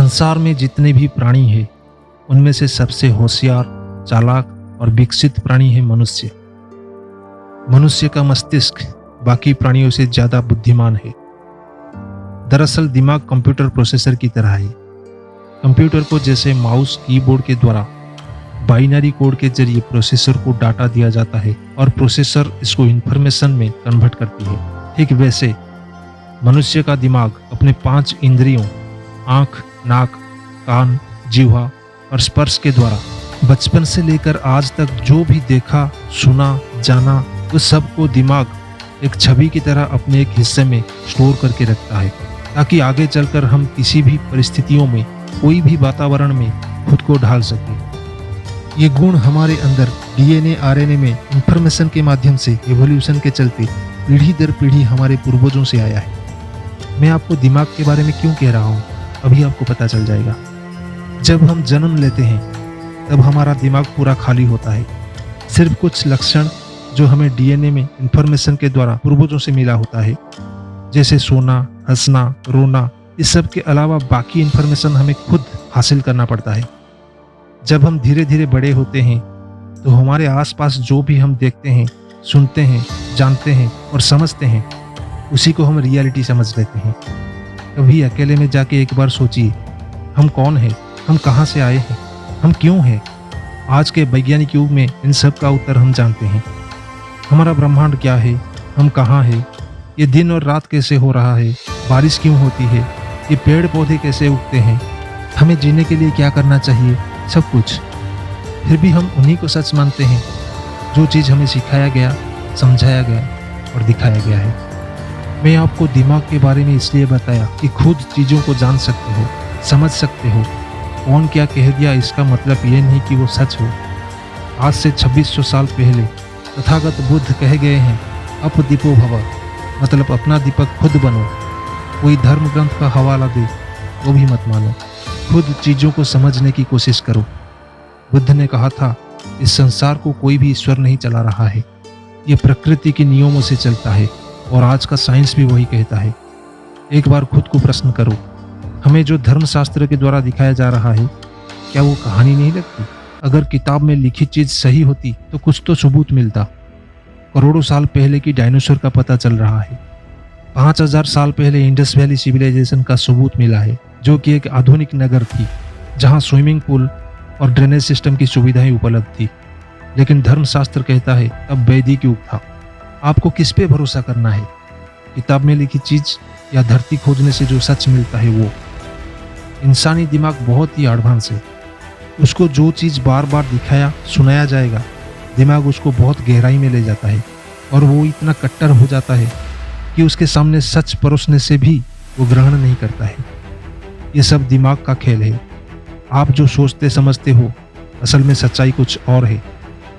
संसार में जितने भी प्राणी हैं उनमें से सबसे होशियार, चालाक और विकसित प्राणी है मनुष्य। मनुष्य का मस्तिष्क बाकी प्राणियों से ज्यादा बुद्धिमान है। दरअसल दिमाग कंप्यूटर प्रोसेसर की तरह है। कंप्यूटर को जैसे माउस कीबोर्ड के द्वारा बाइनरी कोड के जरिए प्रोसेसर को डाटा दिया जाता है और प्रोसेसर इसको इंफॉर्मेशन में कन्वर्ट करती है, ठीक वैसे मनुष्य का दिमाग अपने 5 इंद्रियों आंख, नाक, कान, जिह्वा और स्पर्श के द्वारा बचपन से लेकर आज तक जो भी देखा, सुना, जाना, उस सब को दिमाग एक छवि की तरह अपने एक हिस्से में स्टोर करके रखता है, ताकि आगे चलकर हम किसी भी परिस्थितियों में, कोई भी वातावरण में खुद को ढाल सकें। ये गुण हमारे अंदर डीएनए, आरएनए में इंफॉर्मेशन के माध्यम से एवोल्यूशन के चलते पीढ़ी दर पीढ़ी हमारे पूर्वजों से आया है। मैं आपको दिमाग के बारे में क्यों कह रहा हूँ, अभी आपको पता चल जाएगा। जब हम जन्म लेते हैं तब हमारा दिमाग पूरा खाली होता है। सिर्फ कुछ लक्षण जो हमें डीएनए में इंफॉर्मेशन के द्वारा पूर्वजों से मिला होता है, जैसे सोना, हंसना, रोना, इस सब के अलावा बाकी इंफॉर्मेशन हमें खुद हासिल करना पड़ता है। जब हम धीरे धीरे बड़े होते हैं तो हमारे आसपास जो भी हम देखते हैं, सुनते हैं, जानते हैं और समझते हैं, उसी को हम रियलिटी समझ लेते हैं। कभी अकेले में जाके एक बार सोचिए, हम कौन हैं, हम कहाँ से आए हैं, हम क्यों हैं। आज के वैज्ञानिक युग में इन सब का उत्तर हम जानते हैं। हमारा ब्रह्मांड क्या है, हम कहाँ हैं, ये दिन और रात कैसे हो रहा है, बारिश क्यों होती है, ये पेड़ पौधे कैसे उगते हैं, हमें जीने के लिए क्या करना चाहिए, सब कुछ। फिर भी हम उन्हीं को सच मानते हैं जो चीज़ हमें सिखाया गया, समझाया गया और दिखाया गया है। मैं आपको दिमाग के बारे में इसलिए बताया कि खुद चीज़ों को जान सकते हो, समझ सकते हो। कौन क्या कह दिया इसका मतलब ये नहीं कि वो सच हो। आज से 2600 साल पहले तथागत बुद्ध कह गए हैं, अप दीपो भव, मतलब अपना दीपक खुद बनो। कोई धर्म ग्रंथ का हवाला दे वो भी मत मानो, खुद चीज़ों को समझने की कोशिश करो। बुद्ध ने कहा था, इस संसार को कोई भी ईश्वर नहीं चला रहा है, ये प्रकृति के नियमों से चलता है और आज का साइंस भी वही कहता है। एक बार खुद को प्रश्न करो, हमें जो धर्मशास्त्र के द्वारा दिखाया जा रहा है, क्या वो कहानी नहीं लगती? अगर किताब में लिखी चीज सही होती तो कुछ तो सबूत मिलता। करोड़ों साल पहले की डायनासोर का पता चल रहा है। 5000 साल पहले इंडस वैली सिविलाइजेशन का सबूत मिला है, जो कि एक आधुनिक नगर थी जहां स्विमिंग पूल और ड्रेनेज सिस्टम की सुविधाएं उपलब्ध थी। लेकिन धर्मशास्त्र कहता है अब वैदिक युग था। आपको किस पे भरोसा करना है, किताब में लिखी चीज या धरती खोजने से जो सच मिलता है वो? इंसानी दिमाग बहुत ही एडवांस है। उसको जो चीज बार बार दिखाया, सुनाया जाएगा, दिमाग उसको बहुत गहराई में ले जाता है और वो इतना कट्टर हो जाता है कि उसके सामने सच परोसने से भी वो ग्रहण नहीं करता है। ये सब दिमाग का खेल है। आप जो सोचते समझते हो, असल में सच्चाई कुछ और है।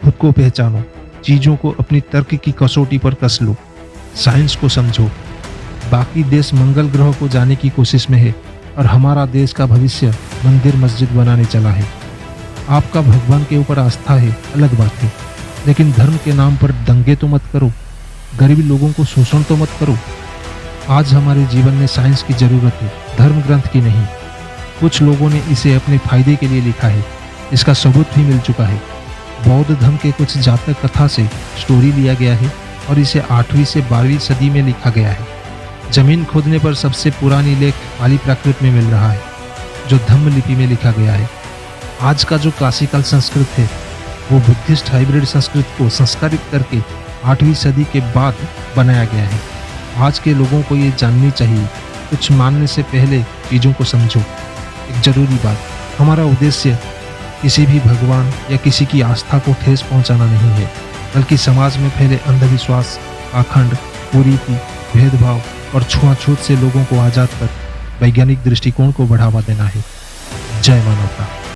खुद को पहचानो, चीज़ों को अपनी तर्क की कसौटी पर कस लो, साइंस को समझो। बाकी देश मंगल ग्रह को जाने की कोशिश में है और हमारा देश का भविष्य मंदिर मस्जिद बनाने चला है। आपका भगवान के ऊपर आस्था है, अलग बात है, लेकिन धर्म के नाम पर दंगे तो मत करो, गरीब लोगों को शोषण तो मत करो। आज हमारे जीवन में साइंस की जरूरत है, धर्म ग्रंथ की नहीं। कुछ लोगों ने इसे अपने फायदे के लिए लिखा है, इसका सबूत भी मिल चुका है। बौद्ध धर्म के कुछ जातक कथा से स्टोरी लिया गया है और इसे 8वीं से 12वीं सदी में लिखा गया है। जमीन खोदने पर सबसे पुरानी लेख पाली प्राकृत में मिल रहा है, जो धम्म लिपि में लिखा गया है। आज का जो क्लासिकल संस्कृत है वो बुद्धिस्ट हाइब्रिड संस्कृत को संस्कारित करके 8वीं सदी के बाद बनाया गया है। आज के लोगों को ये जाननी चाहिए, कुछ मानने से पहले चीज़ों को समझो। एक जरूरी बात, हमारा उद्देश्य किसी भी भगवान या किसी की आस्था को ठेस पहुंचाना नहीं है, बल्कि समाज में फैले अंधविश्वास, पाखंड, कुरीति, भेदभाव और छुआछूत से लोगों को आज़ाद कर वैज्ञानिक दृष्टिकोण को बढ़ावा देना है। जय मानवता।